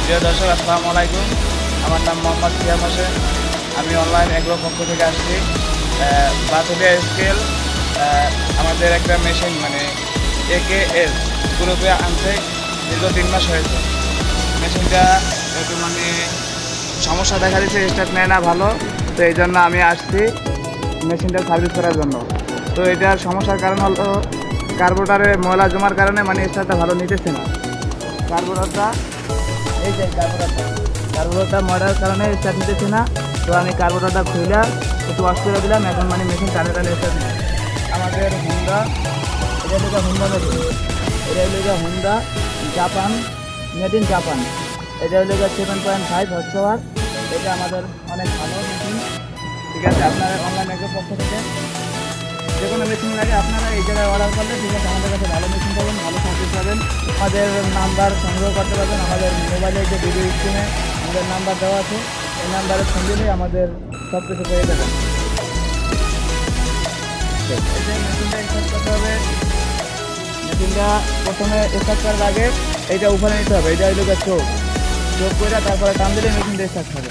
প্রিয় দর্শক, আসসালামু আলাইকুম। আমার নাম মোহাম্মদ সিয়াম হোসেন। আমি অনলাইন এগ্রো পক্ষ থেকে আসছি। বাথুলিয়া স্কেল আমাদের একটা মেশিন মানে AKS গ্রুপে আনছে। দীর্ঘ 3 মাস হয়েছে। মেশিনটা একটু মানে সমস্যা দেখা দিচ্ছে, স্টার্ট নেয় না ভালো। তো এই জন্য আমি আসছি মেশিনটা সার্ভিস করার জন্য। তো এটার সমস্যার কারণ হলো কার্বোরেটরে ময়লা জমার কারণে মানে স্টার্টটা ভালো নিতেছে না। কার্বোরেটরটা এই যে কার্বোরেটরটা ময়লার কারণে স্টার্ট নিতেছে না। তো আমি কার্বোরেটরটা খুলে একটু ওয়াশ করে দিলাম। এখন মানে মেশিন টানে স্টার্ট নেয়। আমাদের হুন্ডা, এটা হলো হুন্ডা মেশিন। এটা হলো Honda Japan, made in Japan. এটা হলো 7.5 হর্স পাওয়ার। এটা আমাদের অনেক ভালো মেশিন। ঠিক আছে, আপনারা অনলাইন এগ্রো পক্ষ থেকে যে কোনো মেশিন লাগে আপনারা এই জায়গায় অর্ডার করলে ঠিক আছে, আমাদের কাছে ভালো মেশিন পাবেন, ভালো সার্ভিস পাবেন। আমাদের নাম্বার সংগ্রহ করতে পারবেন। আমাদের মোবাইলে যে ভিডিও স্ক্রিনে আমাদের নাম্বার দেওয়া আছে, এই নাম্বারে ফোন দিলে আমাদের সব কিছু পেয়ে যাবেন। এই যে মেশিনটা স্টার্ট করতে হবে। মেশিনটা প্রথমে স্টার্ট করার আগে এইটা উপরে নিতে হবে। এইটা হইল চোখ করে তারপরে টান দিলে মেশিনটা স্টার্ট হবে।